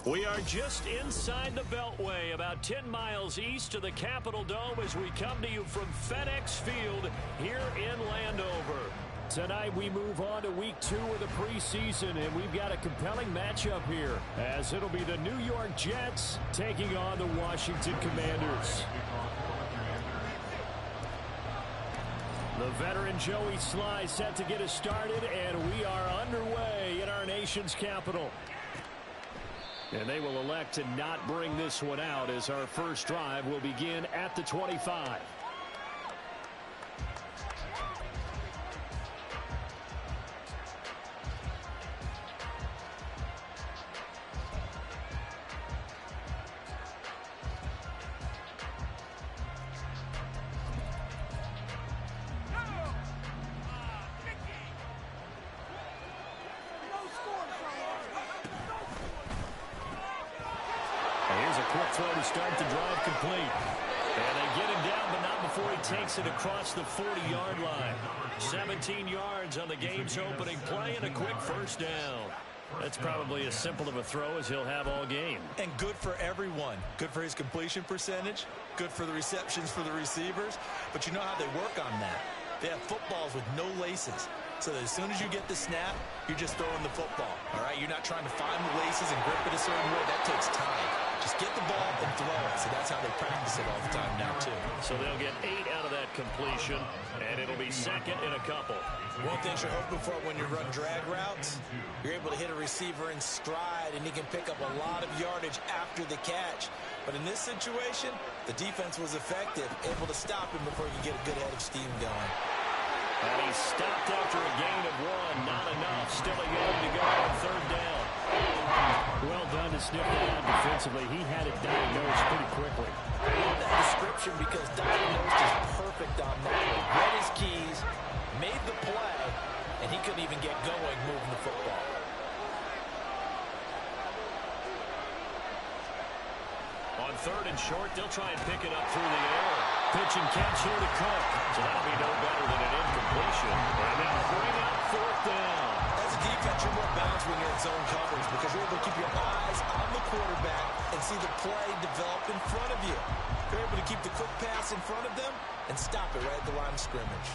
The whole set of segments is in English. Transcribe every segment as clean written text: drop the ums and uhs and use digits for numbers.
We are just inside the Beltway, about 10 miles east of the Capitol Dome as we come to you from FedEx Field here in Landover. Tonight we move on to week 2 of the preseason, and we've got a compelling matchup here as it'll be the New York Jets taking on the Washington Commanders. The veteran Joey Sly set to get us started, and we are underway in our nation's capital. And they will elect to not bring this one out as our first drive will begin at the 25. Throw to start the drive complete. And they get him down, but not before he takes it across the 40-yard line. 17 yards on the game's opening play and a quick first down. That's probably as simple of a throw as he'll have all game. And good for everyone. Good for his completion percentage. Good for the receptions for the receivers. But you know how they work on that. They have footballs with no laces. So that as soon as you get the snap, you're just throwing the football. All right? You're not trying to find the laces and grip it a certain way. That takes time. Just get the ball and throw it. So that's how they practice it all the time now, too. So they'll get 8 out of that completion, and it'll be second and a couple. One thing you're hoping for when you run drag routes, you're able to hit a receiver in stride, and he can pick up a lot of yardage after the catch. But in this situation, the defense was effective, able to stop him before you get a good head of steam going. And he stopped after a gain of 1. Not enough. Still a yard to go on third down. Well done to sniff that out defensively. He had it diagnosed pretty quickly. I love that description because diagnosed is perfect on that one. Read his keys, made the play, and he couldn't even get going moving the football. On third and short, they'll try and pick it up through the air. Pitch and catch here to Cook. So that'll be no better than an incompletion. And they'll bring up fourth down. As a defense, you're more balanced when you're in zone coverage because you're able to keep your eyes on the quarterback and see the play develop in front of you. You're able to keep the quick pass in front of them and stop it right at the line of scrimmage.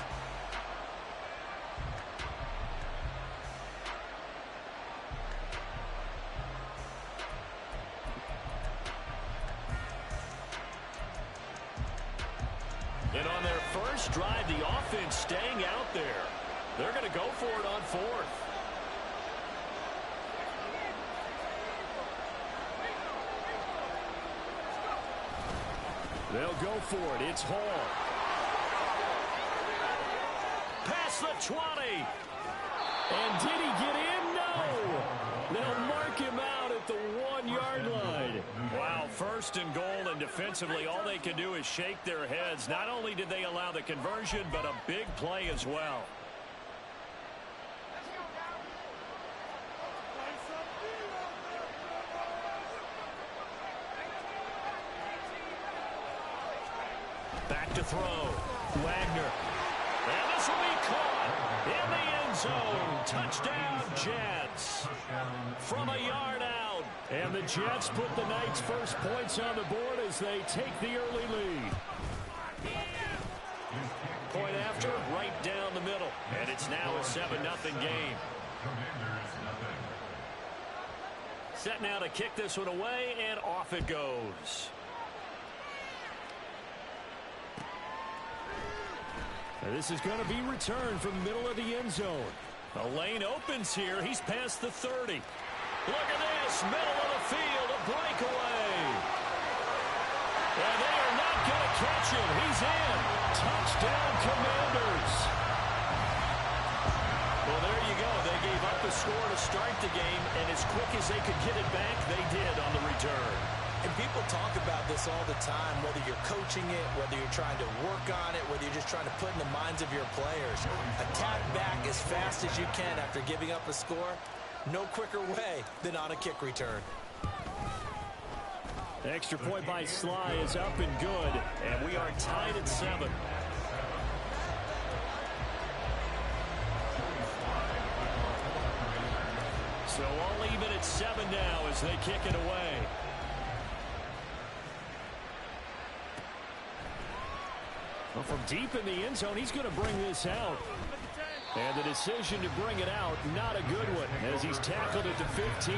And on their first drive, the offense staying out there. They're going to go for it on fourth. They'll go for it. It's Hall. Past the 20. And did he get in? No. They'll mark him out at the 1-yard line. Wow, first and goal, and defensively all they can do is shake their heads. Not only did they allow the conversion, but a big play as well. Back to throw. Wagner. And this will be caught in the end zone. Touchdown, Jets. From a yard out. And the Jets put the Knights' first points on the board as they take the early lead. Point after, right down the middle. And it's now a 7-0 game. Set now to kick this one away, and off it goes. This is going to be returned from the middle of the end zone. The lane opens here. He's past the 30. Look at this. Middle of the field. A breakaway. And they are not going to catch him. He's in. Touchdown, Commanders. Well, there you go. They gave up a score to start the game, and as quick as they could get it back, they did on the return. And people talk about this all the time, whether you're coaching it, whether you're trying to work on it, whether you're just trying to put in the minds of your players. Attack back as fast as you can after giving up a score. No quicker way than on a kick return. The extra point by Sly is up and good, and we are tied at 7. So all even at 7 now as they kick it away. Well, from deep in the end zone, he's going to bring this out. And the decision to bring it out, not a good one, as he's tackled at the 15.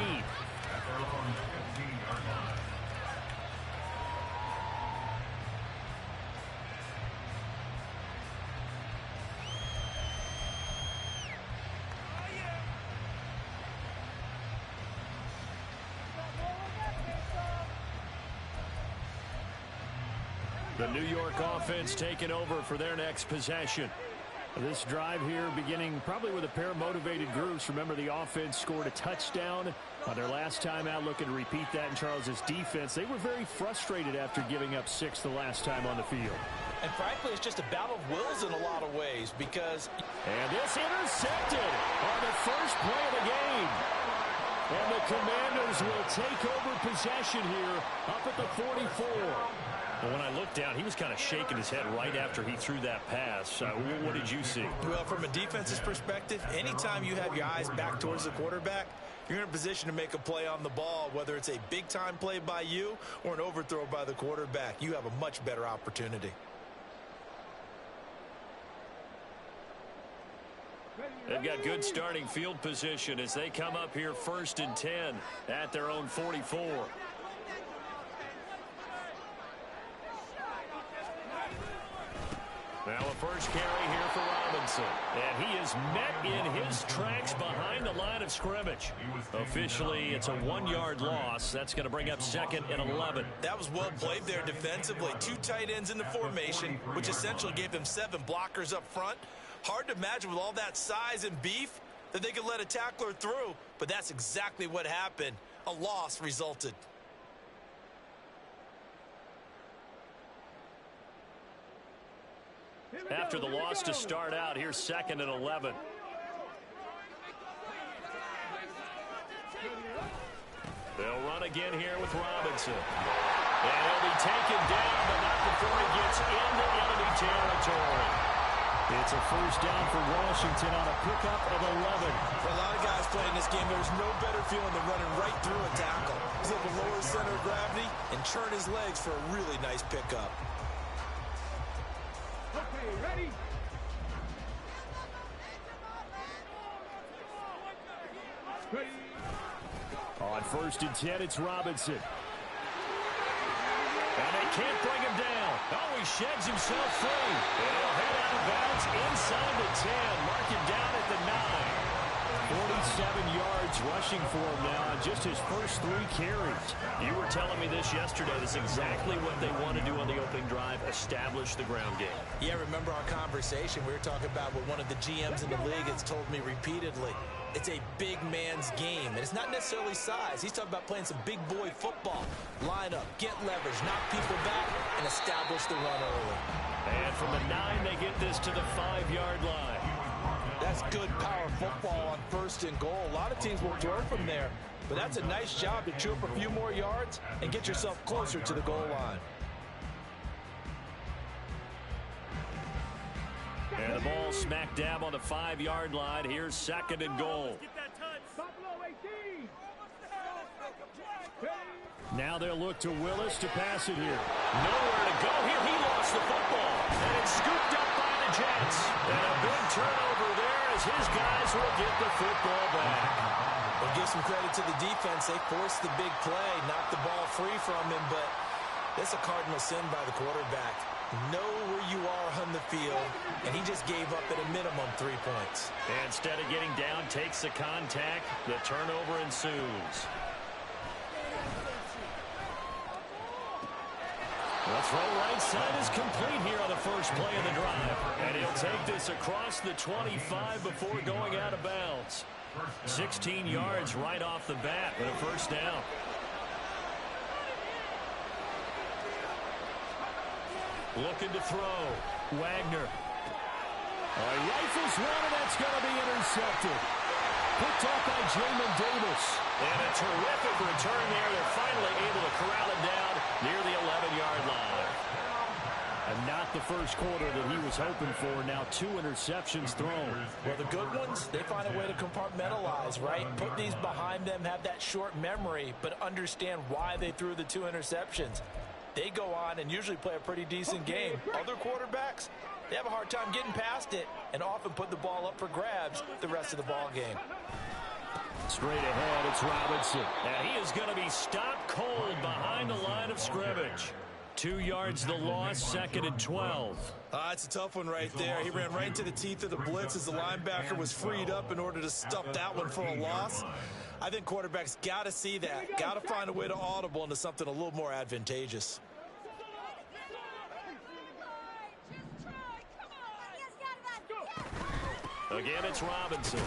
The New York offense taking over for their next possession. This drive here beginning probably with a pair of motivated groups. Remember, the offense scored a touchdown on their last time out, looking to repeat that in Charles's defense. They were very frustrated after giving up 6 the last time on the field. And frankly, it's just a battle of wills in a lot of ways because... And this intercepted on the first play of the game. And the Commanders will take over possession here up at the 44. Well, when I looked down, he was kind of shaking his head right after he threw that pass. What did you see? Well, from a defense's perspective, anytime you have your eyes back towards the quarterback, you're in a position to make a play on the ball, whether it's a big-time play by you or an overthrow by the quarterback. You have a much better opportunity. They've got good starting field position as they come up here 1st and 10 at their own 44. Now a first carry here for Robinson. And he is met in his tracks behind the line of scrimmage. Officially, it's a 1-yard loss. That's going to bring up 2nd and 11. That was well played there defensively. 2 tight ends in the formation, which essentially gave them 7 blockers up front. Hard to imagine with all that size and beef that they could let a tackler through, but that's exactly what happened. A loss resulted. After the loss to start out, here's 2nd and 11. They'll run again here with Robinson. And he'll be taken down, but not before he gets into enemy territory. It's a first down for Washington on a pickup of 11. For a lot of guys playing this game, there's no better feeling than running right through a tackle. He's able to lower his center of gravity and churn his legs for a really nice pickup. Okay, ready? On 1st and 10, it's Robinson. And they can't bring him down. Oh, he sheds himself free. And he'll head out of bounds inside the 10. Mark him down at the 9. 47 yards rushing for him now on just his first 3 carries. You were telling me this yesterday. This is exactly what they want to do on the opening drive, establish the ground game. Yeah, remember our conversation. We were talking about what one of the GMs in the league has told me repeatedly. It's a big man's game, and it's not necessarily size. He's talking about playing some big boy football. Line up, get leverage, knock people back, and establish the run early. And from the 9, they get this to the 5-yard line. That's good power football on 1st and goal. A lot of teams will throw from there, but that's a nice job to chew up a few more yards and get yourself closer to the goal line. And the ball smack dab on the 5-yard line. Here's 2nd and goal. Now they'll look to Willis to pass it here. Nowhere to go here. He lost the football. And it's scooped up by the Jets. And a big turnover there as his guys will get the football back. We'll give some credit to the defense. They forced the big play, knocked the ball free from him, but that's a cardinal sin by the quarterback. Know where you are on the field, and he just gave up at a minimum 3 points. And instead of getting down, takes the contact. The turnover ensues. The throw right side is complete here on the first play of the drive. And he'll take this across the 25 before going out of bounds. 16 yards right off the bat with a first down. Looking to throw. Wagner. Rifles one, and that's going to be intercepted. Picked off by Jamin Davis. And a terrific return there. They're finally able to corral him down near the 11-yard line. And not the first first quarter that he was hoping for. Now 2 interceptions thrown. Well, the good ones, they find a way to compartmentalize, right? Put these behind them, have that short memory, but understand why they threw the 2 interceptions. They go on and usually play a pretty decent game. Other quarterbacks, they have a hard time getting past it and often put the ball up for grabs the rest of the ball game. Straight ahead, it's Robinson. And he is going to be stopped cold behind the line of scrimmage. 2 yards the loss, 2nd and 12. It's a tough one right there. He ran right into the teeth of the blitz as the linebacker was freed up in order to stuff that one for a loss. I think quarterbacks got to see that. Got to find a way to audible into something a little more advantageous. Again, it's Robinson.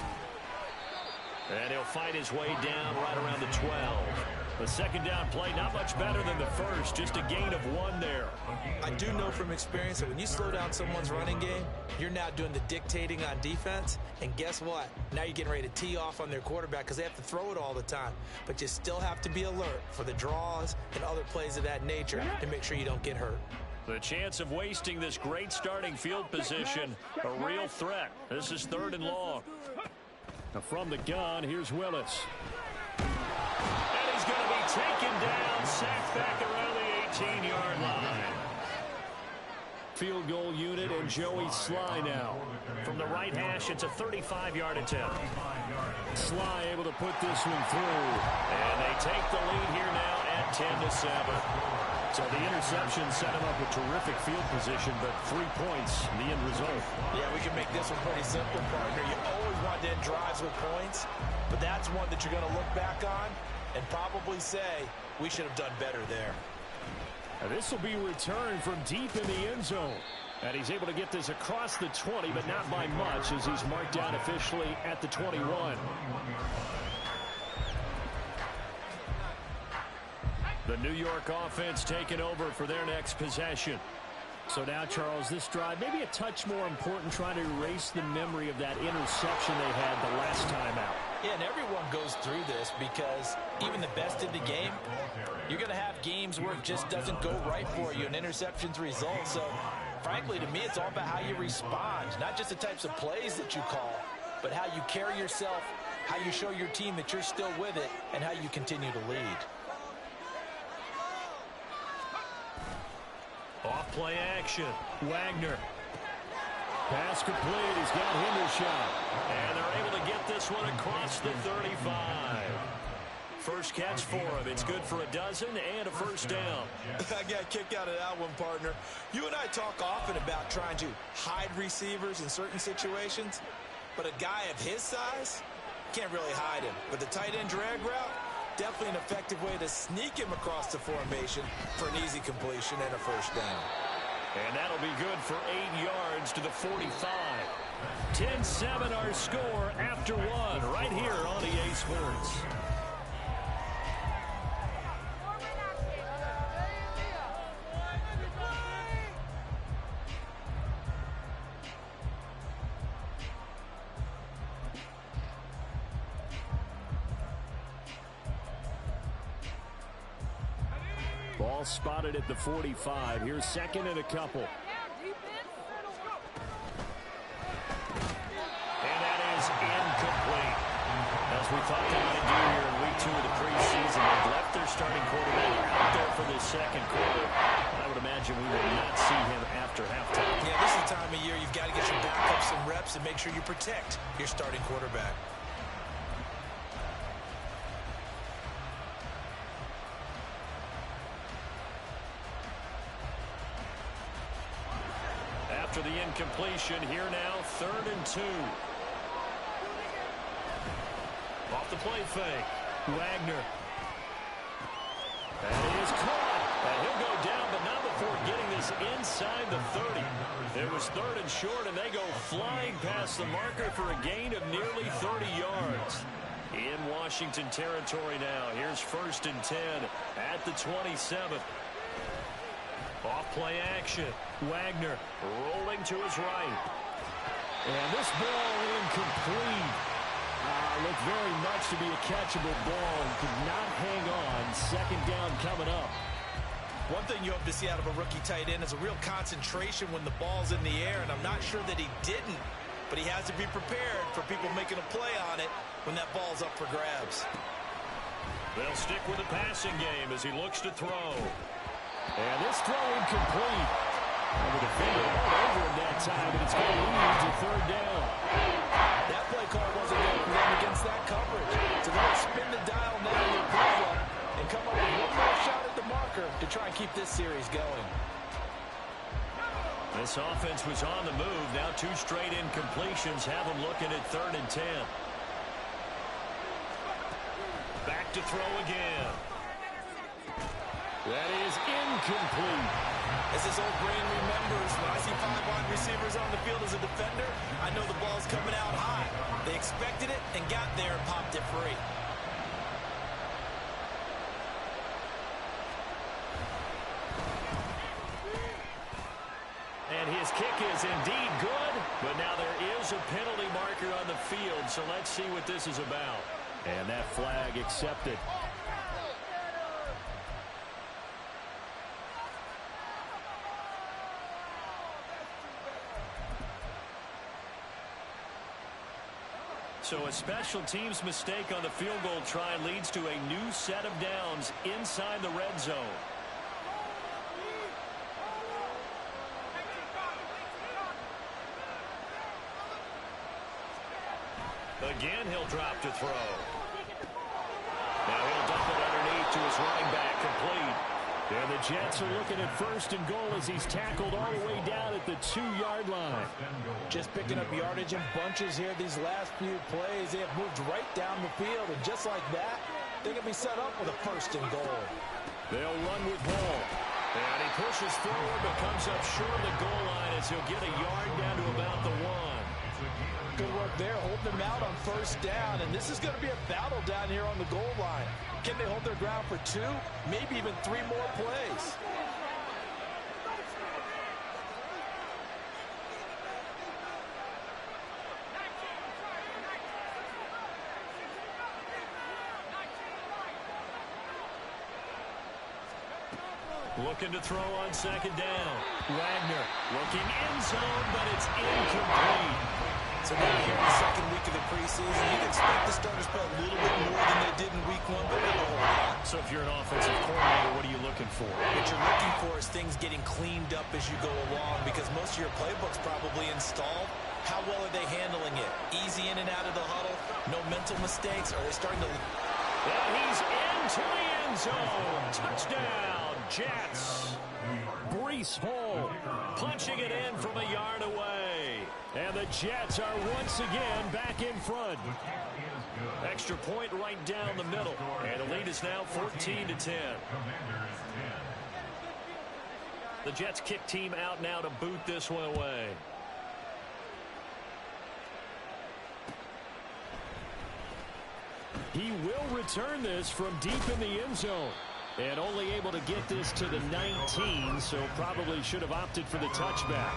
And he'll fight his way down right around the 12. The second down play, not much better than the first, just a gain of 1 there. I do know from experience that when you slow down someone's running game, you're now doing the dictating on defense. And guess what? Now you're getting ready to tee off on their quarterback because they have to throw it all the time. But you still have to be alert for the draws and other plays of that nature to make sure you don't get hurt. The chance of wasting this great starting field position, a real threat. This is 3rd and long. Now from the gun, here's Willis. And he's going to be taken down, sacked back around the 18-yard line. Field goal unit and Joey Sly now. From the right hash, it's a 35-yard attempt. Sly able to put this one through. And they take the lead here now at 10-7. So the interception set him up with terrific field position, but 3 points, the end result. Yeah, we can make this one pretty simple, partner. You always want to end drives with points, but that's one that you're going to look back on and probably say, we should have done better there. And this will be returned from deep in the end zone. And he's able to get this across the 20, but not by much, as he's marked down officially at the 21. The New York offense taking over for their next possession. So now, Charles, this drive maybe a touch more important, trying to erase the memory of that interception they had the last time out. Yeah, and everyone goes through this because even the best in the game, you're going to have games where it just doesn't go right for you and interceptions result. So, frankly, to me, it's all about how you respond, not just the types of plays that you call, but how you carry yourself, how you show your team that you're still with it, and how you continue to lead. Off play action. Wagner. Pass complete. He's got Hendershot. And they're able to get this one across the 35. First catch for him. It's good for a dozen and a first down. I got a kick out of that one, partner. You and I talk often about trying to hide receivers in certain situations, but a guy of his size can't really hide him. But the tight end drag route, definitely an effective way to sneak him across the formation for an easy completion and a first down. And that'll be good for 8 yards to the 45. 10-7 our score after 1 right here on EA Sports. Ball spotted at the 45. Here's 2nd and a couple. And that is incomplete. As we thought they might do here in week 2 of the preseason, they've left their starting quarterback out there for this second quarter. I would imagine we will not see him after halftime. Yeah, this is the time of year you've got to get your backups some reps and make sure you protect your starting quarterback. After the incompletion, here now, 3rd and 2. Off the play fake. Wagner. And he is caught. And he'll go down, but not before getting this inside the 30. It was 3rd and short, and they go flying past the marker for a gain of nearly 30 yards. In Washington territory now. Here's 1st and 10 at the 27. Off play action. Wagner rolling to his right. And this ball incomplete. Looked very much to be a catchable ball. Could not hang on. 2nd down coming up. One thing you hope to see out of a rookie tight end is a real concentration when the ball's in the air, and I'm not sure that he didn't, but he has to be prepared for people making a play on it when that ball's up for grabs. They'll stick with the passing game as he looks to throw. And this throw incomplete. And the defender all over him that time, and it's going to lead to third down. That play call wasn't good for them against that coverage. So they'll spin the dial now in their playbook and come up with one more shot at the marker to try and keep this series going. This offense was on the move. Now 2 straight incompletions have them looking at 3rd and 10. Back to throw again. That is incomplete. As his old brain remembers, when I see 5 wide receivers on the field as a defender, I know the ball's coming out high. They expected it and got there and popped it free. And his kick is indeed good, but now there is a penalty marker on the field, so let's see what this is about. And that flag accepted. So a special teams mistake on the field goal try leads to a new set of downs inside the red zone. Again, he'll drop to throw. Now he'll dump it underneath to his running back, complete. And the Jets are looking at 1st and goal as he's tackled all the way down at the 2-yard line. Just picking up yardage in bunches here these last few plays. They have moved right down the field, and just like that, they can be set up with a 1st and goal. They'll run with ball. And he pushes forward but comes up short of the goal line as he'll get a yard down to about the 1. Good work there, holding them out on 1st down, and this is going to be a battle down here on the goal line. Can they hold their ground for 2, maybe even 3 more plays? Looking to throw on 2nd down. Wagner looking end zone, but it's incomplete. So now here in the 2nd week of the preseason, you'd expect the starters to play a little bit more than they did in week 1, but not a whole lot. So if you're an offensive coordinator, what are you looking for? What you're looking for is things getting cleaned up as you go along, because most of your playbook's probably installed. How well are they handling it? Easy in and out of the huddle? No mental mistakes? Are they starting to... And he's into the end zone. Touchdown, Jets. Breece Hall punching it in from a yard away. And the Jets are once again back in front. Extra point right down the middle. And the lead is now 14-10. The Jets kick team out now to boot this one away. He will return this from deep in the end zone. And only able to get this to the 19, so probably should have opted for the touchback.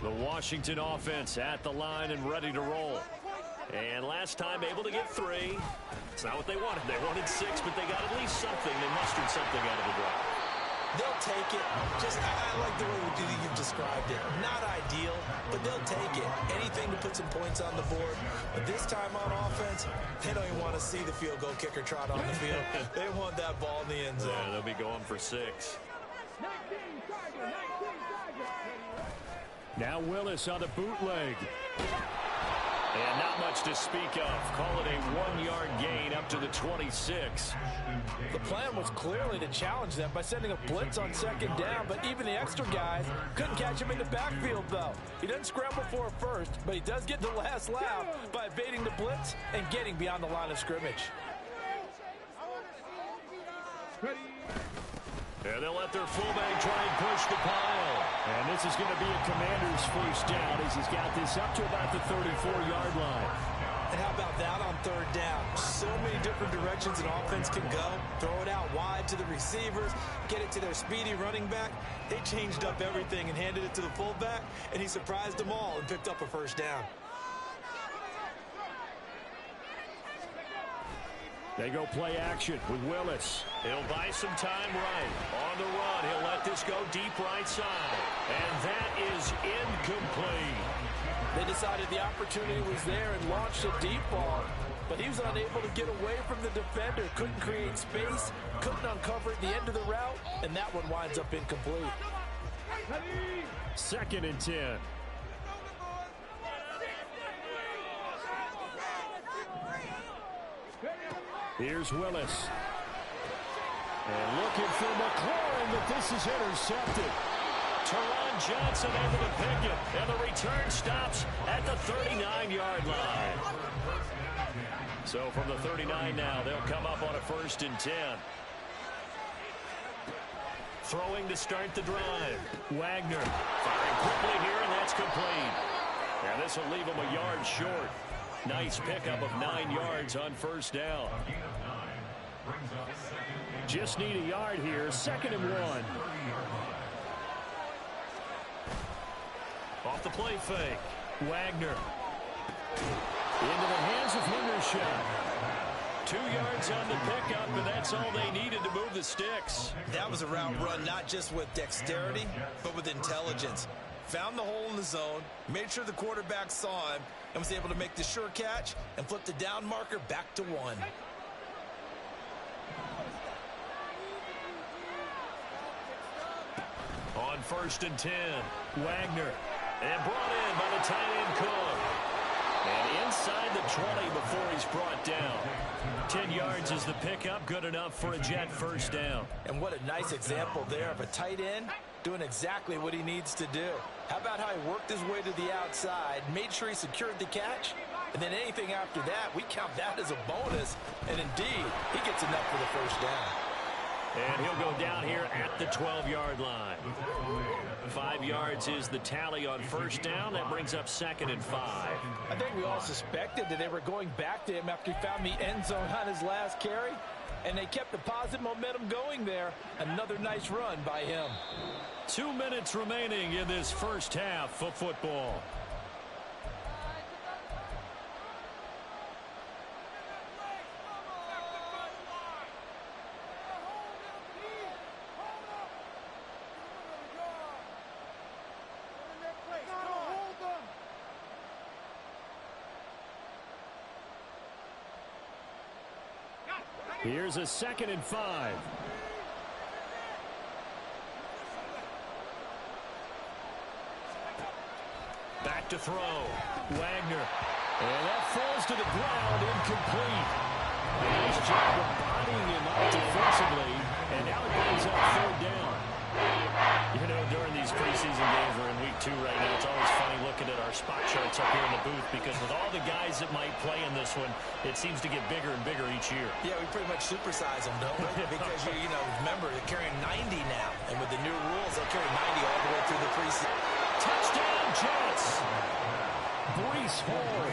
The Washington offense at the line and ready to roll. And last time able to get 3. It's not what they wanted. They wanted 6, but they got at least something. They mustered something out of the drive. They'll take it. I like the way you've described it. Not ideal, but they'll take it. Anything to put some points on the board. But this time on offense, they don't even want to see the field goal kicker trot on the field. They want that ball in the end zone. Yeah, they'll be going for 6. Now Willis on the bootleg. And not much to speak of. Call it a 1-yard gain up to the 26. The plan was clearly to challenge them by sending a blitz on 2nd down, but even the extra guys couldn't catch him in the backfield, though. He doesn't scramble for a first, but he does get the last laugh by evading the blitz and getting beyond the line of scrimmage. And they'll let their fullback try and push the pile. And this is going to be a Commander's 1st down as he's got this up to about the 34-yard line. And how about that on 3rd down? So many different directions an offense can go. Throw it out wide to the receivers, get it to their speedy running back. They changed up everything and handed it to the fullback, and he surprised them all and picked up a 1st down. They go play action with Willis. He'll buy some time right. On the run, he'll let this go deep right side. And that is incomplete. They decided the opportunity was there and launched a deep ball. But he was unable to get away from the defender. Couldn't create space. Couldn't uncover at the end of the route. And that one winds up incomplete. 2nd and 10. Here's Willis. And looking for McLaurin, but this is intercepted. Teron Johnson able to pick it. And the return stops at the 39-yard line. So from the 39 now, they'll come up on a 1st and 10. Throwing to start the drive. Wagner firing quickly here, and that's complete. And this will leave him a yard short. Nice pickup of 9 yards on 1st down. Just need a yard here. 2nd and 1. Off the play fake. Wagner. Into the hands of Hendershot. 2 yards on the pickup, and that's all they needed to move the sticks. That was a route run not just with dexterity, but with intelligence. Found the hole in the zone, made sure the quarterback saw him, and was able to make the sure catch and flip the down marker back to 1. On 1st and 10, Wagner. And brought in by the tight end Cook. And inside the 20 before he's brought down. 10 yards is the pickup, good enough for a Jet 1st down. And what a nice example there of a tight end doing exactly what he needs to do. How about how he worked his way to the outside, made sure he secured the catch, and then anything after that, we count that as a bonus. And indeed, he gets enough for the 1st down. And he'll go down here at the 12-yard line. 5 yards is the tally on 1st down. That brings up 2nd and 5. I think we all suspected that they were going back to him after he found the end zone on his last carry. And they kept the positive momentum going there. Another nice run by him. 2 minutes remaining in this 1st half of football. Here's a 2nd and 5. Back to throw. Wagner. And that falls to the ground, incomplete. Nice job of bodying him up defensively. And now it brings up 3rd down. You know, during these preseason games, we're in week 2 right now. It's always funny looking at our spot charts up here in the booth because with all the guys that might play in this one, it seems to get bigger and bigger each year. Yeah, we pretty much supersize them, don't we? Because, you know, remember, they're carrying 90 now. And with the new rules, they'll carry 90 all the way through the preseason. Touchdown, Jets! Breece Hall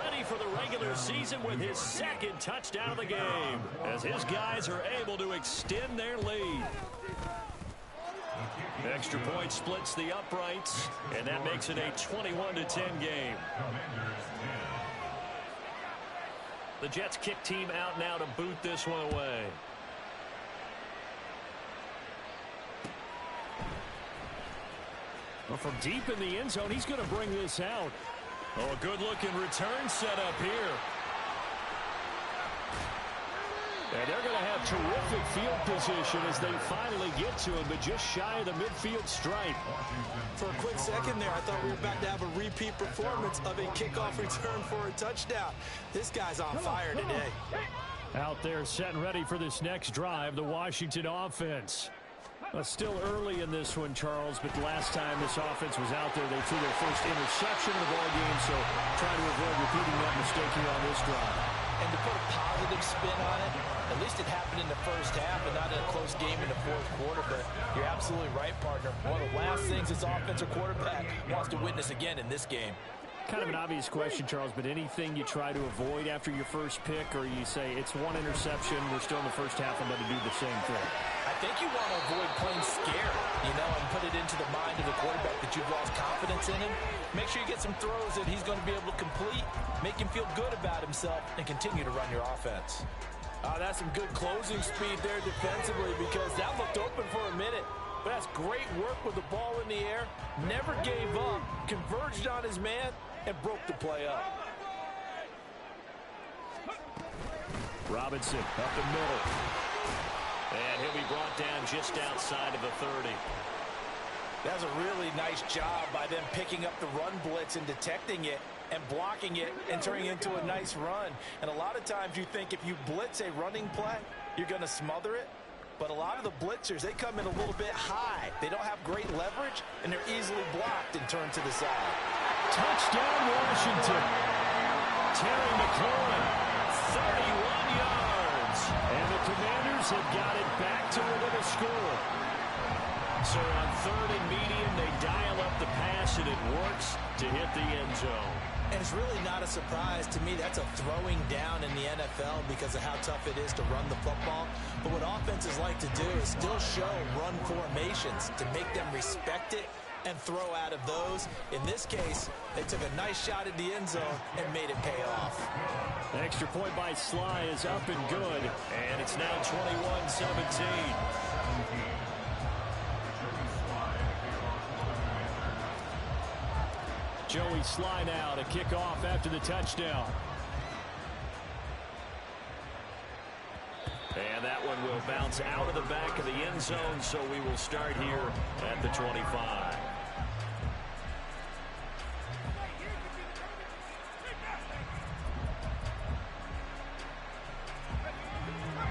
ready for the regular season with his 2nd touchdown of the game as his guys are able to extend their lead. Extra point splits the uprights, and that makes it a 21-10 game. The Jets kick team out now to boot this one away. Well, from deep in the end zone, he's going to bring this out. Oh, a good-looking return set up here. And they're going to have terrific field position as they finally get to him, but just shy of the midfield stripe. For a quick second there, I thought we were about to have a repeat performance of a kickoff return for a touchdown. This guy's on fire today. Out there set and ready for this next drive, the Washington offense. Still early in this one, Charles, but the last time this offense was out there, they threw their first interception of the ball game, so try to avoid repeating that mistake here on this drive. And to put a positive spin on it, at least it happened in the 1st half and not in a close game in the 4th quarter, but you're absolutely right, partner. One of the last things this offensive quarterback wants to witness again in this game. Kind of an obvious question, Charles, but anything you try to avoid after your first pick, or you say it's one interception, we're still in the 1st half, I'm going to do the same thing? I think you want to avoid playing scared, you know, and put it into the mind of the quarterback that you've lost confidence in him. Make sure you get some throws that he's going to be able to complete, make him feel good about himself, and continue to run your offense. That's some good closing speed there defensively because that looked open for a minute. But that's great work with the ball in the air. Never gave up, converged on his man, and broke the play up. Robinson up the middle. And he'll be brought down just outside of the 30. That's a really nice job by them picking up the run blitz and detecting it and blocking it and turning it into a nice run. And a lot of times you think if you blitz a running play, you're going to smother it. But a lot of the blitzers, they come in a little bit high. They don't have great leverage, and they're easily blocked and turned to the side. Touchdown, Washington. Terry McLaurin, 31 yards. And the Commanders have got it back to within a score. So on 3rd and medium, they dial up the pass, and it works to hit the end zone. And it's really not a surprise to me. That's a throwing down in the NFL because of how tough it is to run the football. But what offenses like to do is still show run formations to make them respect it and throw out of those. In this case, they took a nice shot at the end zone and made it pay off. The extra point by Sly is up and good, and it's now 21-17. Joey Sly now to kick off after the touchdown. And that one will bounce out of the back of the end zone, so we will start here at the 25.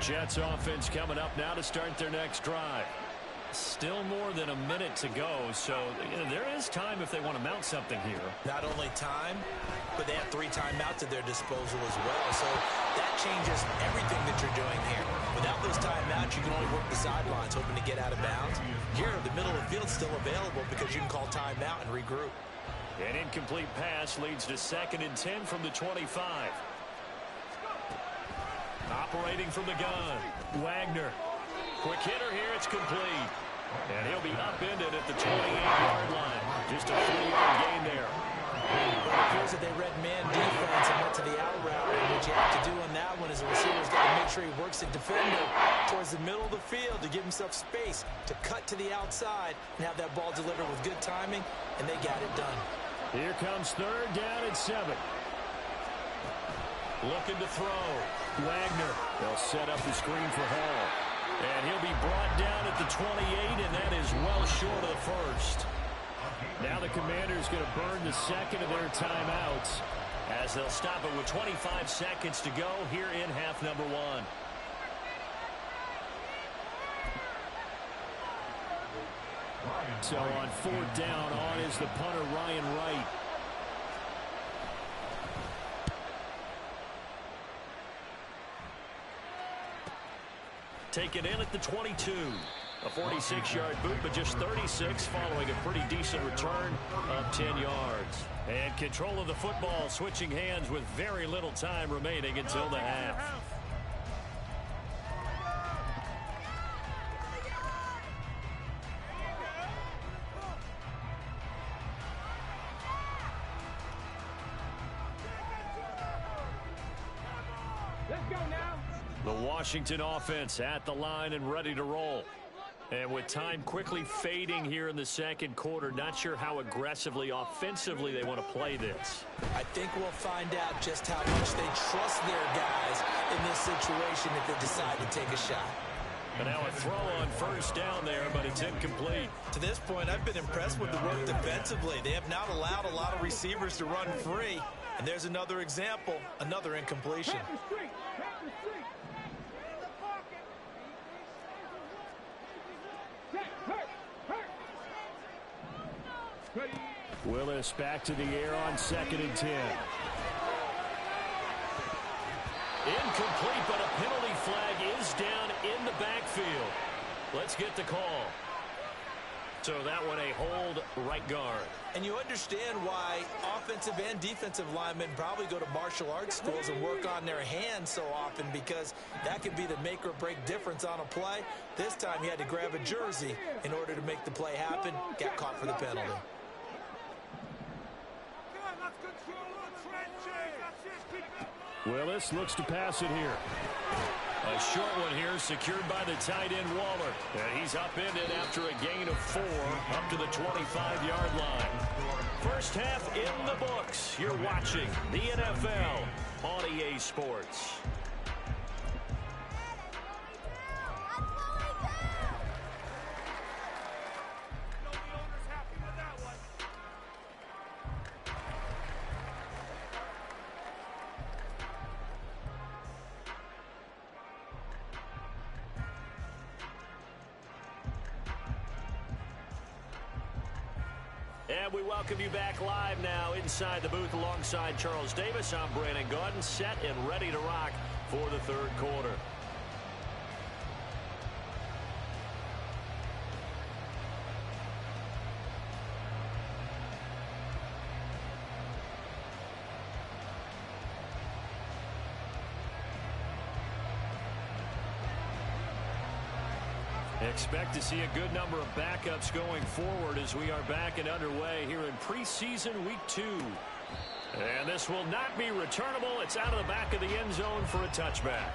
Jets offense coming up now to start their next drive. Still more than a minute to go, so there is time if they want to mount something here. Not only time, but they have 3 timeouts at their disposal as well, so that changes everything that you're doing here. Without those timeouts, you can only work the sidelines, hoping to get out of bounds. Here, the middle of the field's still available because you can call timeout and regroup. An incomplete pass leads to 2nd and 10 from the 25. Operating from the gun, Wagner. Quick hitter here, it's complete. And he'll be upended at the 28-yard line. Just a 3-yard gain there. It appears that they read man defense and went to the out route. And what you have to do on that one is the receiver's got to make sure he works the defender towards the middle of the field to give himself space to cut to the outside and have that ball delivered with good timing, and they got it done. Here comes 3rd down and 7. Looking to throw. Wagner. They'll set up the screen for Hall. And he'll be brought down at the 28, and that is well short of the first. Now the Commanders going to burn the 2nd of their timeouts as they'll stop it with 25 seconds to go here in half number 1. So on 4th down, on is the punter Ryan Wright. Taken in at the 22. A 46-yard boot, but just 36 following a pretty decent return of 10 yards. And control of the football switching hands with very little time remaining until the half. The Washington offense at the line and ready to roll. And with time quickly fading here in the 2nd quarter, not sure how aggressively, offensively they want to play this. I think we'll find out just how much they trust their guys in this situation if they decide to take a shot. And now a throw on 1st down there, but it's incomplete. To this point, I've been impressed with the work defensively. They have not allowed a lot of receivers to run free. And there's another example, another incompletion. Willis back to the air on 2nd and 10. Incomplete, but a penalty flag is down in the backfield. Let's get the call. So that one a hold right guard. And you understand why offensive and defensive linemen probably go to martial arts schools and work on their hands so often, because that could be the make or break difference on a play. This time he had to grab a jersey in order to make the play happen. Got caught for the penalty. Willis looks to pass it here. A short one here, secured by the tight end Waller. And he's upended after a gain of 4 up to the 25-yard line. First half in the books. You're watching the NFL on EA Sports. And we welcome you back live now inside the booth alongside Charles Davis. I'm Brandon Gaudin, set and ready to rock for the third quarter. Expect to see a good number of backups going forward as we are back and underway here in preseason week 2. And this will not be returnable. It's out of the back of the end zone for a touchback.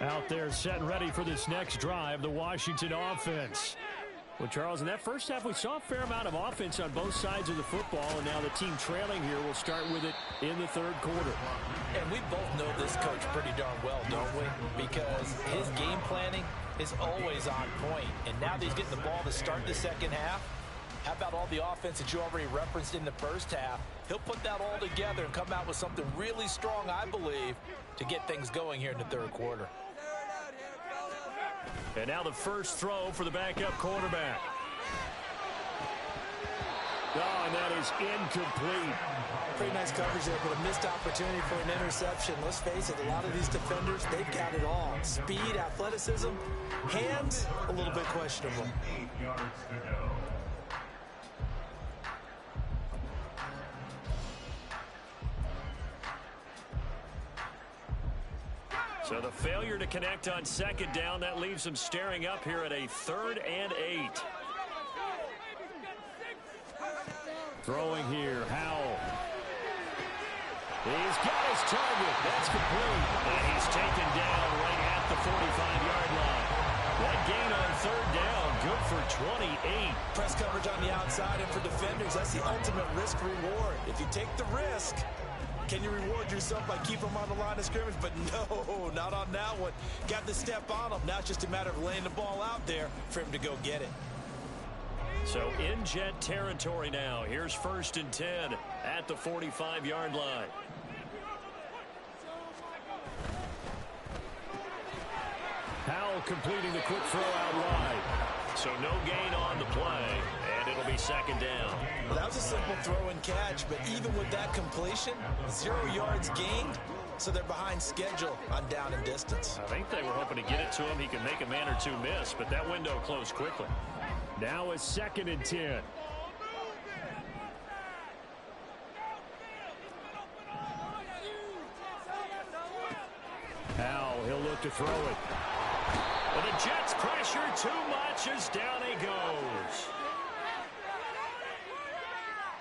Out there set and ready for this next drive, the Washington offense. Well, Charles, in that first half, we saw a fair amount of offense on both sides of the football, and now the team trailing here will start with it in the third quarter. And we both know this coach pretty darn well, don't we? Because his game planning is always on point. And now that he's getting the ball to start the second half, how about all the offense that you already referenced in the first half? He'll put that all together and come out with something really strong, I believe, to get things going here in the third quarter. And now the first throw for the backup quarterback. Oh, and that is incomplete. Pretty nice coverage there, but a missed opportunity for an interception. Let's face it, a lot of these defenders, they've got it all. Speed, athleticism, hands, a little bit questionable. 8 yards to go. So the failure to connect on second down, that leaves them staring up here at a 3rd and 8. Throwing here, Howell. He's got his target. That's complete. And he's taken down right at the 45-yard line. That gain on 3rd down good for 28. Press coverage on the outside, and for defenders, that's the ultimate risk reward. If you take the risk, can you reward yourself by keeping them on the line of scrimmage? But no, not on that one. Got the step on him. Now it's just a matter of laying the ball out there for him to go get it. So in Jet territory now. Here's 1st and 10 at the 45-yard line. Powell completing the quick throw out wide. So no gain on the play, and it'll be 2nd down. Well, that was a simple throw and catch, but even with that completion, 0 yards gained, so they're behind schedule on down and distance. I think they were hoping to get it to him. He could make a man or two miss, but that window closed quickly. Now it's 2nd and 10. Powell, he'll look to throw it. But the Jets pressure too much as down he goes.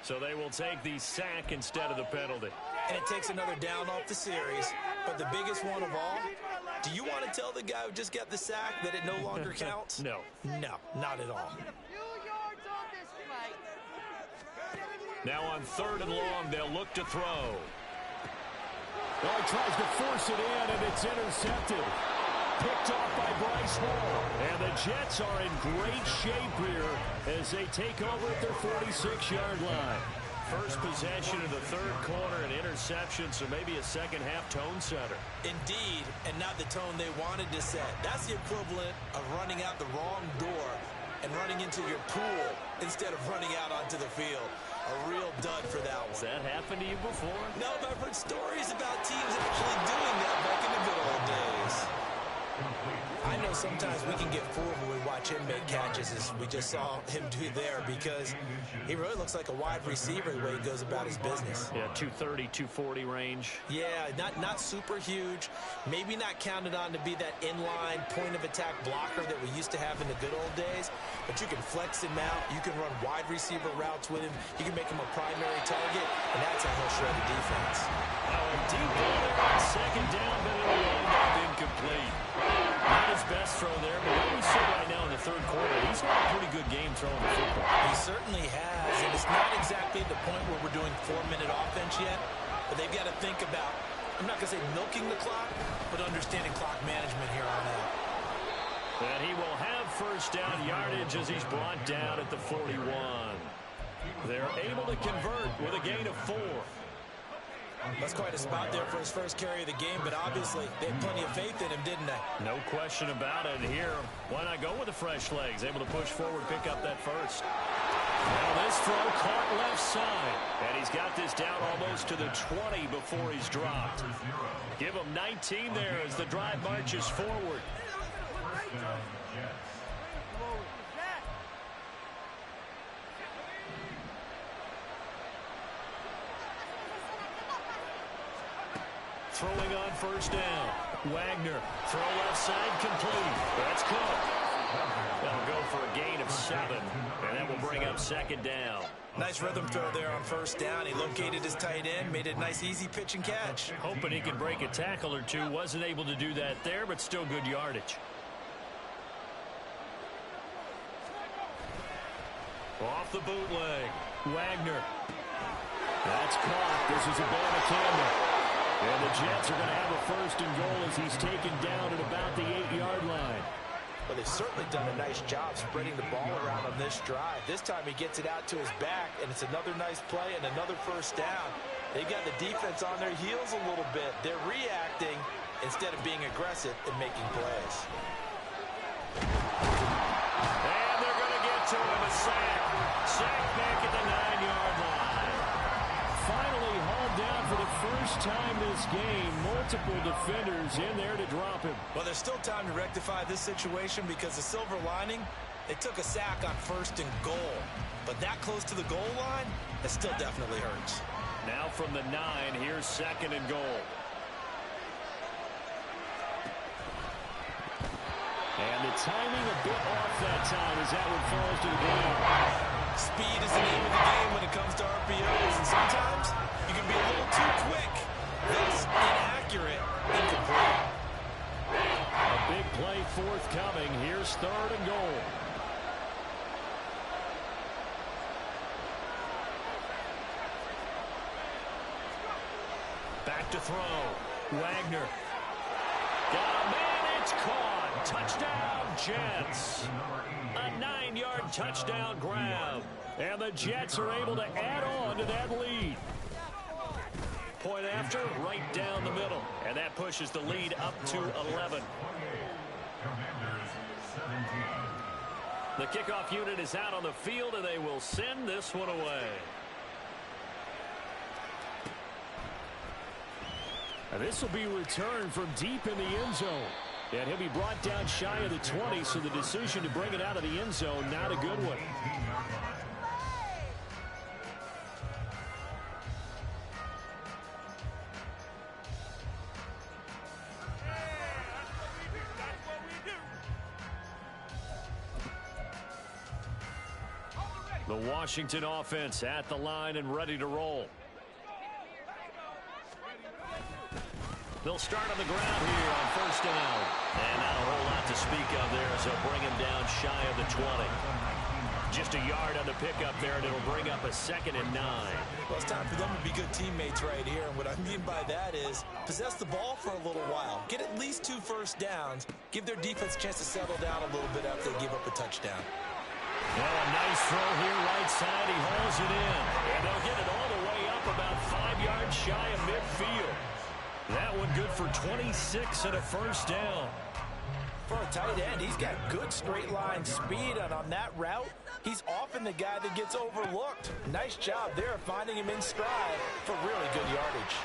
So they will take the sack instead of the penalty. And it takes another down off the series. But the biggest one of all, do you want to tell the guy who just got the sack that it no longer counts? No. No, not at all. Now on 3rd and long, they'll look to throw. Oh, he tries to force it in, and it's intercepted. Picked off by Bryce Hall. And the Jets are in great shape here as they take over at their 46-yard line. First possession of the 3rd quarter, an interception, so maybe a second-half tone setter. Indeed, and not the tone they wanted to set. That's the equivalent of running out the wrong door and running into your pool instead of running out onto the field. A real dud for that one. Has that happened to you before? No, but I've heard stories about teams actually doing that back in the good old days. I know sometimes we can get fooled when we watch him make catches, as we just saw him do there, because he really looks like a wide receiver the way he goes about his business. Yeah, 230, 240 range. Yeah, not super huge. Maybe not counted on to be that inline point-of-attack blocker that we used to have in the good old days, but you can flex him out. You can run wide receiver routes with him. You can make him a primary target, and that's how he'll shred the defense. A deep ball there on 2nd down, but it'll end up incomplete. Not his best throw there, but what we see right now in the 3rd quarter, he's had a pretty good game throwing the football. He certainly has, and it's not exactly the point where we're doing 4-minute offense yet, but they've got to think about, I'm not going to say milking the clock, but understanding clock management here on out. And he will have 1st down yardage as he's brought down at the 41. They're able to convert with a gain of 4. That's quite a spot there for his first carry of the game, but obviously they had plenty of faith in him, didn't they? No question about it. Here, why not go with the fresh legs? Able to push forward, pick up that first. Now this throw caught left side. And he's got this down almost to the 20 before he's dropped. Give him 19 there as the drive marches forward. Throwing on 1st down. Wagner, throw left side, complete. That's Cook. That'll go for a gain of 7, and that will bring up 2nd down. Nice rhythm throw there on 1st down. He located his tight end, made it a nice, easy pitch and catch. Hoping he could break a tackle or two. Wasn't able to do that there, but still good yardage. Off the bootleg. Wagner. That's caught. This is a ball to Campbell. And the Jets are going to have a 1st and goal as he's taken down at about the 8-yard line. Well, they've certainly done a nice job spreading the ball around on this drive. This time he gets it out to his back, and it's another nice play and another 1st down. They've got the defense on their heels a little bit. They're reacting instead of being aggressive and making plays. And they're going to get to him, a sack. Sack back at the 9-yard line. Finally hauled down for the first time this game. Multiple defenders in there to drop him. Well, there's still time to rectify this situation because the silver lining, they took a sack on 1st and goal. But that close to the goal line, it still definitely hurts. Now from the 9, here's 2nd and goal. And the timing a bit off that time as that one falls to the ground. Speed is the name of the game when it comes to RPOs, and sometimes you can be a little too quick. Thus, inaccurate, incomplete. A big play forthcoming. Here's 3rd and goal. to throw. Wagner. Got a man, it's caught. Touchdown, Jets. A 9-yard touchdown grab. And the Jets are able to add on to that lead. Point after, right down the middle. And that pushes the lead up to 11. The kickoff unit is out on the field, and they will send this one away. And this will be returned from deep in the end zone. And he'll be brought down shy of the 20, so the decision to bring it out of the end zone, not a good one. The Washington offense at the line and ready to roll. They'll start on the ground here on first down. And not a whole lot to speak of there as they'll bring him down shy of the 20. Just a yard on the pickup there, and it'll bring up a 2nd and 9. Well, it's time for them to be good teammates right here. And what I mean by that is possess the ball for a little while. Get at least 2 first downs. Give their defense a chance to settle down a little bit after they give up a touchdown. Well, a nice throw here right side. He hauls it in. And they'll get it all the way up about 5 yards shy of midfield. That one good for 26 and a first down. For a tight end, he's got good straight line speed, and on that route, he's often the guy that gets overlooked. Nice job there finding him in stride for really good yardage.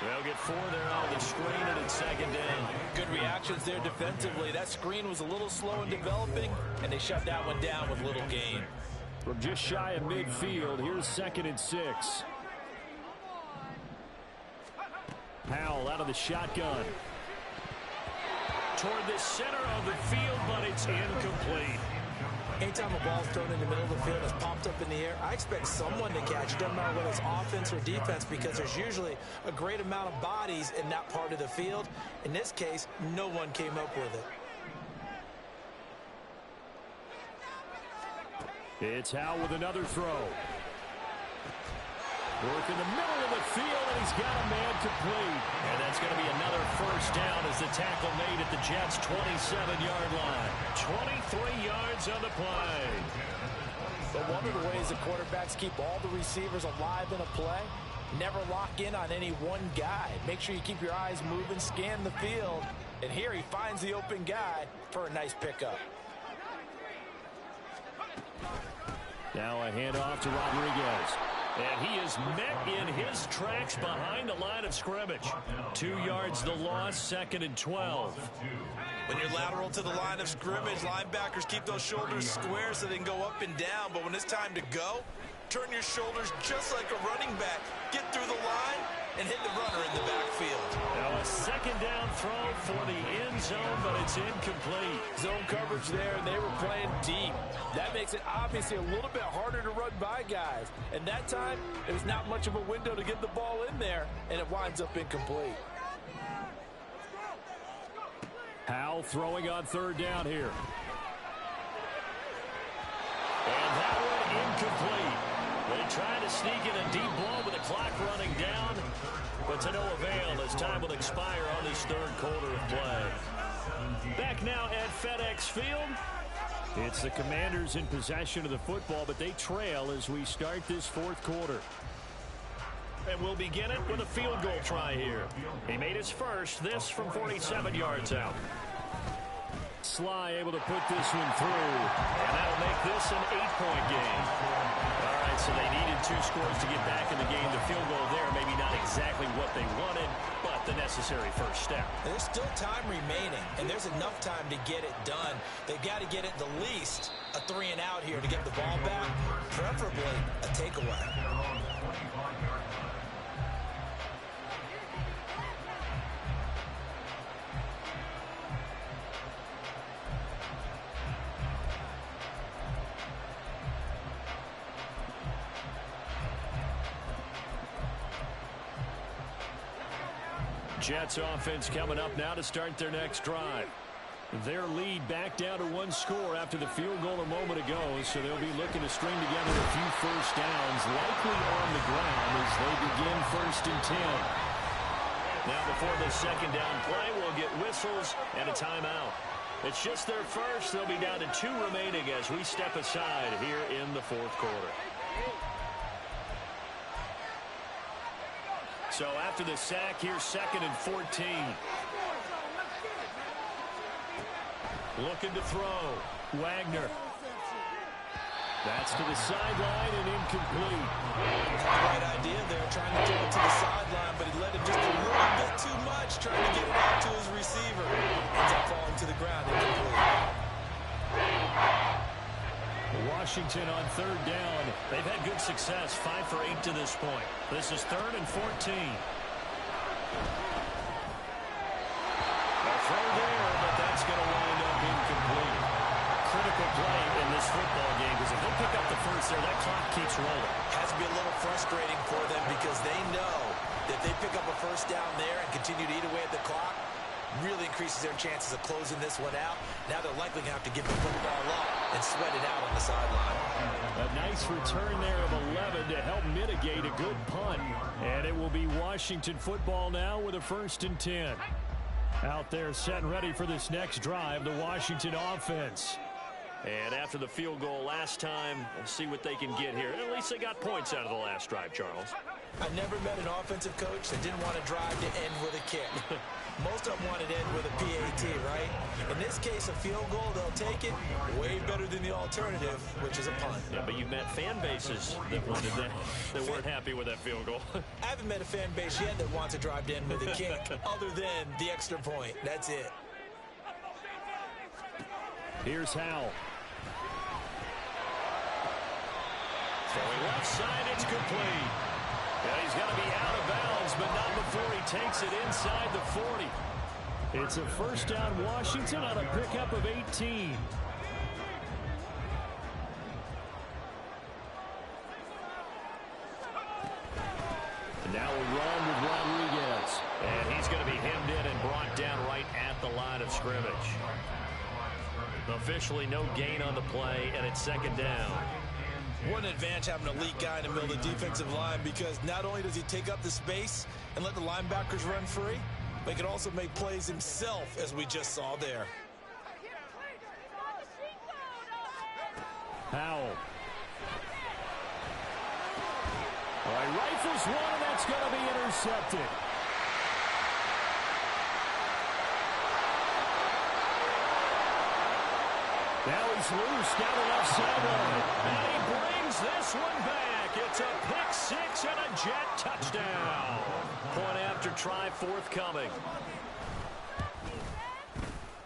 They'll get 4 there on the screen, and it's 2nd down. Good reactions there defensively. That screen was a little slow in developing, and they shut that one down with little gain. From just shy of midfield, here's 2nd and 6. Powell out of the shotgun. Toward the center of the field, but it's incomplete. Anytime a ball's thrown in the middle of the field and it's popped up in the air, I expect someone to catch it, doesn't matter whether it's offense or defense, because there's usually a great amount of bodies in that part of the field. In this case, no one came up with it. It's Howe with another throw. Work in the middle of the field, and he's got a man complete. And that's going to be another first down as the tackle made at the Jets' 27-yard line. 23 yards on the play. But one of the ways the quarterbacks keep all the receivers alive in a play, never lock in on any one guy. Make sure you keep your eyes moving, scan the field. And here he finds the open guy for a nice pickup. Now a handoff to Rodriguez. And he is met in his tracks behind the line of scrimmage. 2 yards the loss, 2nd and 12. When you're lateral to the line of scrimmage, linebackers keep those shoulders square so they can go up and down. But when it's time to go, turn your shoulders just like a running back. Get through the line and hit the runner in the backfield. Now a 2nd down throw for the end zone, but it's incomplete. Zone coverage there, and they were playing deep. That makes it obviously a little bit harder to run by guys. And that time, it was not much of a window to get the ball in there, and it winds up incomplete. Howell throwing on 3rd down here. And that one incomplete. They tried to sneak in a deep ball with the clock running down, but to no avail as time will expire on this 3rd quarter of play. Back now at FedEx Field. It's the Commanders in possession of the football, but they trail as we start this 4th quarter. And we'll begin it with a field goal try here. He made his first, this from 47 yards out. Sly able to put this one through, and that'll make this an 8-point game. All right, so they needed 2 scores to get back in the game. The field goal there, maybe not exactly what they wanted, but the necessary first step. And there's still time remaining, and there's enough time to get it done. They've got to get it the least a 3 and out here to get the ball back, preferably a takeaway. Jets offense coming up now to start their next drive. Their lead back down to 1 score after the field goal a moment ago, so they'll be looking to string together a few first downs, likely on the ground as they begin 1st and 10. Now before the second down play, we'll get whistles and a timeout. It's just their first. They'll be down to 2 remaining as we step aside here in the fourth quarter. So after the sack, here's 2nd and 14. Looking to throw. Wagner. That's to the sideline and incomplete. Right idea there, trying to throw it to the sideline, but he let it just a little bit too much, trying to get it out to his receiver. Ends up falling to the ground, incomplete. Washington on 3rd down. They've had good success, 5 for 8 to this point. This is 3rd and 14. A throw there, but that's going to wind up incomplete. Critical play in this football game because if they pick up the first there, that clock keeps rolling. Has to be a little frustrating for them because they know that if they pick up a first down there and continue to eat away at the clock, really increases their chances of closing this one out. Now they're likely going to have to give the football up and sweat it out on the sideline. A nice return there of 11 to help mitigate a good punt. And it will be Washington football now with a 1st and 10. Out there set and ready for this next drive, the Washington offense. And after the field goal last time, we'll see what they can get here. And at least they got points out of the last drive, Charles. I never met an offensive coach that didn't want to drive to end with a kick. Most of them wanted to end with a PAT, right? In this case, a field goal, they'll take it. Way better than the alternative, which is a punt. Yeah, but you've met fan bases that wanted that, that weren't happy with that field goal. I haven't met a fan base yet that wants to drive to end with a kick, other than the extra point. That's it. Here's Howell. Throwing left side, it's complete. Yeah, he's got to be out of bounds, but not before he takes it inside the 40. It's a 1st down Washington on a pickup of 18. And now we run with Rodriguez. And he's going to be hemmed in and brought down right at the line of scrimmage. Officially no gain on the play, and it's 2nd down. What an advantage having an elite guy in the middle of the defensive line, because not only does he take up the space and let the linebackers run free, but he can also make plays himself, as we just saw there. Howell. Well, he rifles one, and that's going to be intercepted. Now he's loose down the left sideline. And he brings this one back. It's a pick 6 and a jet touchdown. Point after try forthcoming.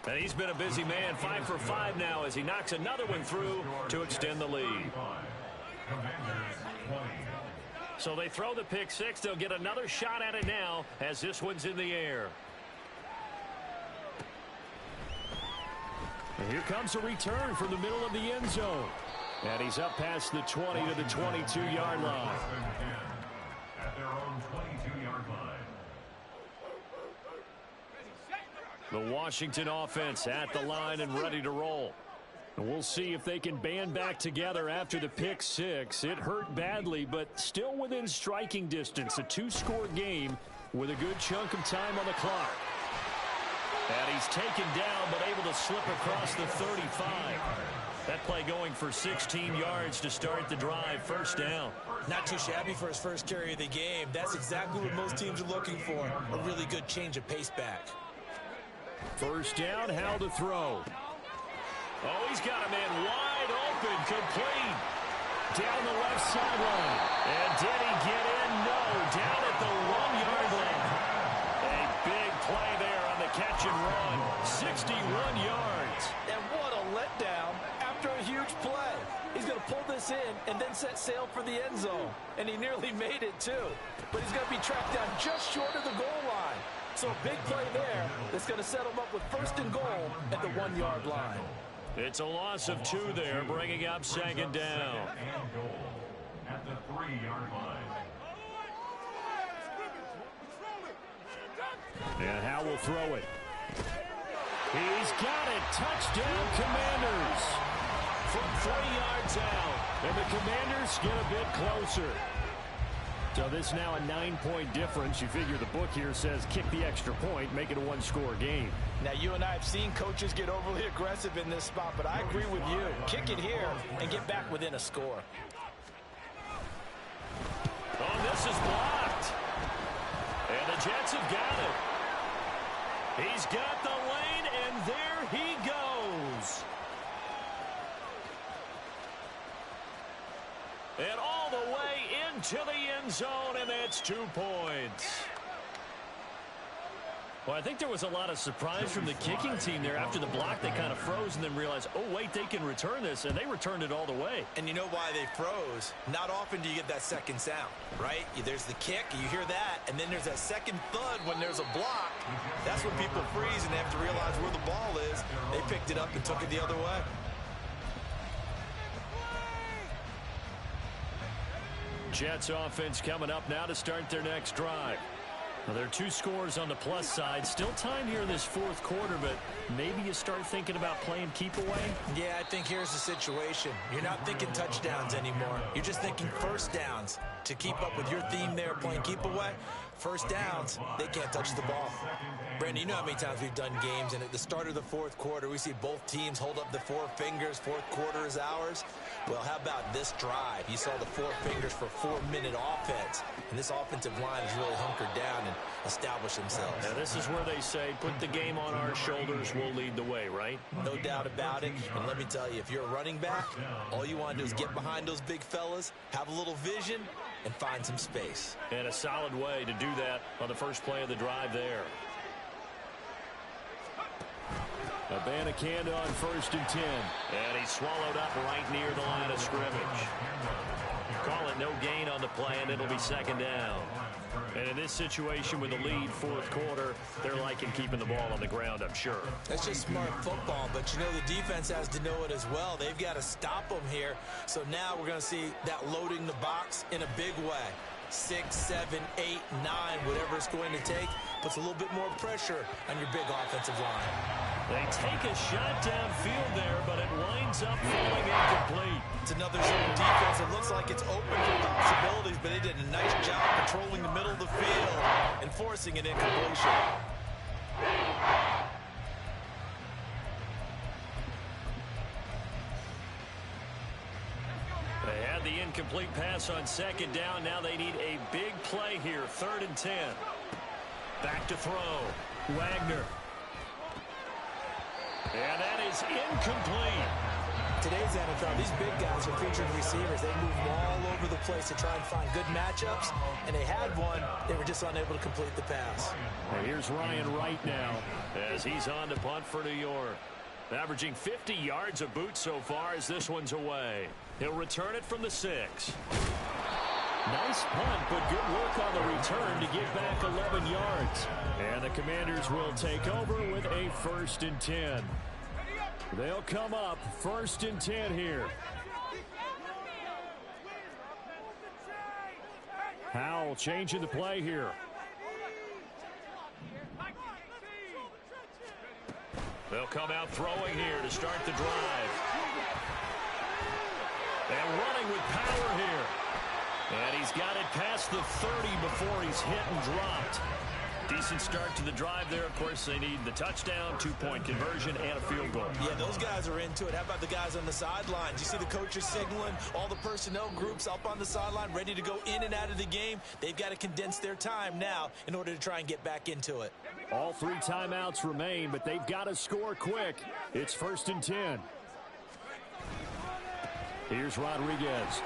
And he's been a busy man, 5 for 5 now as he knocks another one through to extend the lead. So they throw the pick 6. They'll get another shot at it now as this one's in the air. And here comes a return from the middle of the end zone. And he's up past the 20 to the 22-yard line. At their own 22-yard line. The Washington offense at the line and ready to roll. And we'll see if they can band back together after the pick 6. It hurt badly, but still within striking distance. A 2-score game with a good chunk of time on the clock. And he's taken down, but able to slip across the 35. That play going for 16 yards to start the drive. 1st down. Not too shabby for his first carry of the game. That's exactly what most teams are looking for. A really good change of pace back. 1st down, how to throw. Oh, he's got a man wide open, complete. Down the left sideline. And did he get in? No, down at the 1-yard line. A big play there on the catch and run. 61 yards. And what a letdown after a huge play. He's going to pull this in and then set sail for the end zone. And he nearly made it, too. But he's going to be tracked down just short of the goal line. So a big play there that's going to set him up with 1st and goal at the 1-yard line. It's a loss of 2 there, bringing up 2nd down. And goal at the 3-yard line. And Howe will throw it. He's got it. Touchdown, Commanders. From 3 yards out. And the Commanders get a bit closer. So this now a 9-point difference. You figure the book here says kick the extra point, make it a one-score game. Now, you and I have seen coaches get overly aggressive in this spot, but I agree with you. Kick it here and get back within a score. Oh, this is blocked. And the Jets have got it. He's got the lane, and there he goes. And all the way into the end zone, and that's 2 points. Well, I think there was a lot of surprise from the kicking team there. After the block, they kind of froze and then realized, oh, wait, they can return this, and they returned it all the way. And you know why they froze? Not often do you get that second sound, right? There's the kick, you hear that, and then there's that second thud when there's a block. That's when people freeze and they have to realize where the ball is. They picked it up and took it the other way. Jets offense coming up now to start their next drive. Well, there are 2 scores on the plus side. Still time here in this fourth quarter, but maybe you start thinking about playing keep away? Yeah, I think here's the situation. You're not thinking touchdowns anymore. You're just thinking first downs. To keep up with your theme there, playing keep away, first downs, they can't touch the ball. Brandon, you know how many times we've done games, and at the start of the fourth quarter, we see both teams hold up the 4 fingers, fourth quarter is ours. Well, how about this drive? You saw the 4 fingers for 4-minute offense, and this offensive line has really hunkered down and established themselves. Now, this is where they say, put the game on our shoulders, we'll lead the way, right? No doubt about it, and let me tell you, if you're a running back, all you want to do is get behind those big fellas, have a little vision, and find some space. And a solid way to do that on the first play of the drive there. Abanikanda on 1st and 10. And he's swallowed up right near the line of scrimmage. Call it no gain on the play, and it'll be 2nd down. And in this situation with the lead, fourth quarter, they're liking keeping the ball on the ground, I'm sure. That's just smart football, but you know the defense has to know it as well. They've got to stop them here. So now we're going to see that loading the box in a big way. 6, 7, 8, 9, whatever it's going to take, puts a little bit more pressure on your big offensive line. They take a shot downfield there, but it winds up falling incomplete. It's another zone defense. It looks like it's open for possibilities, but they did a nice job controlling the middle of the field and forcing an incompletion. They had the incomplete pass on 2nd down. Now they need a big play here. 3rd and 10. Back to throw. Wagner. And that is incomplete. Today's NFL, these big guys are featured receivers. They move all over the place to try and find good matchups, and they had one. They were just unable to complete the pass. Well, here's Ryan Wright now as he's on to punt for New York. Averaging 50 yards a boot so far as this one's away. He'll return it from the 6. Nice punt, but good work on the return to get back 11 yards. And the Commanders will take over with a 1st and 10. They'll come up 1st and 10 here. Howell changing the play here. They'll come out throwing here to start the drive. And running with power here. And he's got it past the 30 before he's hit and dropped. Decent start to the drive there. Of course, they need the touchdown, 2-point conversion, and a field goal. Yeah, those guys are into it. How about the guys on the sidelines? You see the coaches signaling, all the personnel groups up on the sideline, ready to go in and out of the game. They've got to condense their time now in order to try and get back into it. All 3 timeouts remain, but they've got to score quick. It's 1st and 10. Here's Rodriguez.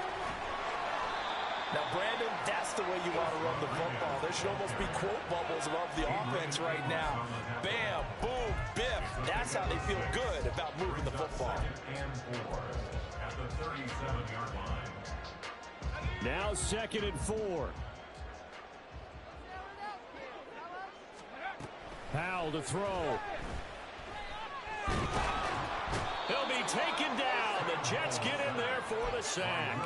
Now, Brandon, that's the way you want to run the football. There should almost be quote bubbles above the offense right now. Bam, boom, biff. That's how they feel good about moving the football. At the 37-yard line. Now 2nd and 4. Howell to throw. He'll be taken down. The Jets get in there for the sack.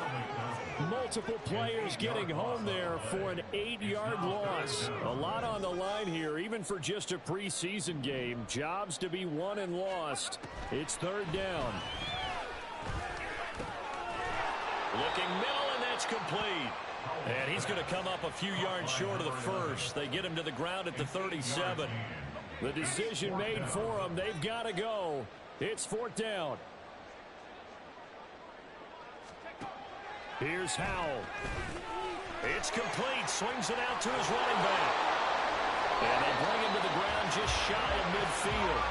Multiple players getting home there for an 8-yard loss. A lot on the line here, even for just a preseason game. Jobs to be won and lost. It's 3rd down. Looking middle, and that's complete. And he's going to come up a few yards short of the first. They get him to the ground at the 37. The decision made for them. They've got to go. It's 4th down. Here's Howell. It's complete. Swings it out to his running back. And they bring him to the ground just shy of midfield.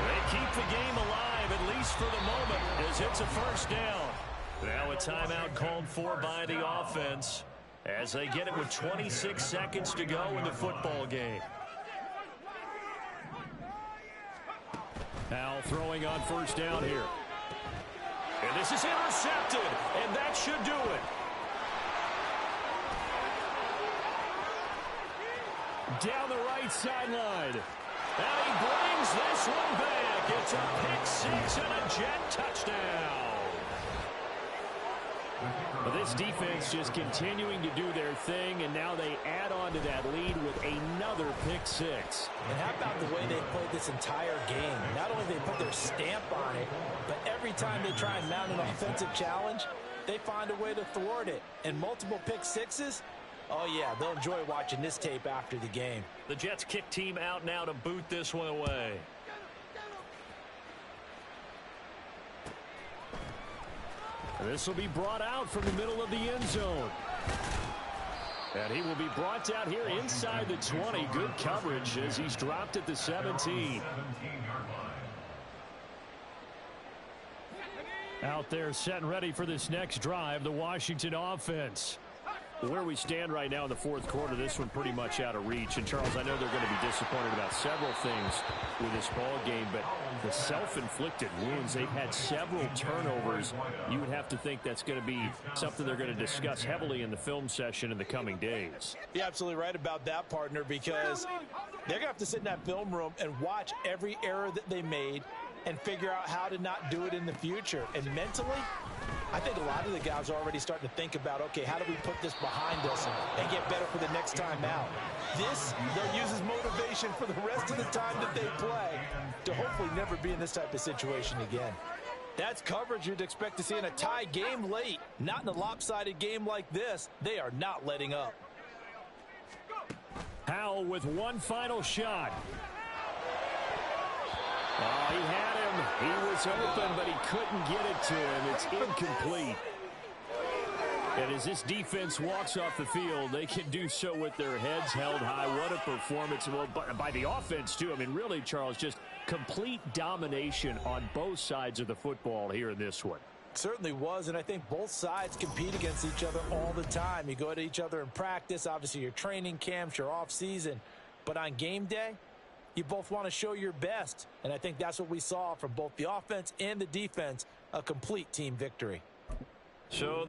They keep the game alive, at least for the moment, as it's a 1st down. Now a timeout called for by the offense as they get it with 26 seconds to go in the football game. Howell throwing on 1st down here. And this is intercepted, and that should do it. Down the right sideline. And he brings this one back. It's a pick-6 and a Jet touchdown. Well, this defense just continuing to do their thing, and now they add on to that lead with another pick-6. And how about the way they played this entire game? Not only they put their stamp on it, but every time they try and mount an offensive challenge, they find a way to thwart it. And multiple pick-6s, oh, yeah, they'll enjoy watching this tape after the game. The Jets kick team out now to boot this one away. This will be brought out from the middle of the end zone. And he will be brought out here inside the 20. Good coverage as he's dropped at the 17. Out there set and ready for this next drive, the Washington offense. Where we stand right now in the 4th quarter, this one pretty much out of reach. And, Charles, I know they're going to be disappointed about several things with this ball game, but the self-inflicted wounds, they've had several turnovers. You would have to think that's going to be something they're going to discuss heavily in the film session in the coming days. You're absolutely right about that, partner, because they're going to have to sit in that film room and watch every error that they made and figure out how to not do it in the future. And mentally, I think a lot of the guys are already starting to think about, okay, how do we put this behind us and get better for the next time out? This, they'll use as motivation for the rest of the time that they play to hopefully never be in this type of situation again. That's coverage you'd expect to see in a tie game late. Not in a lopsided game like this. They are not letting up. Howell with one final shot. Oh, he had him. He was open, but he couldn't get it to him. It's incomplete. And as this defense walks off the field, they can do so with their heads held high. What a performance. Well, by the offense, too. I mean, really, Charles, just complete domination on both sides of the football here in this one. Certainly was, and I think both sides compete against each other all the time. You go at each other in practice. Obviously, your training camps, your off-season. But on game day, you both want to show your best, and I think that's what we saw from both the offense and the defense, a complete team victory. So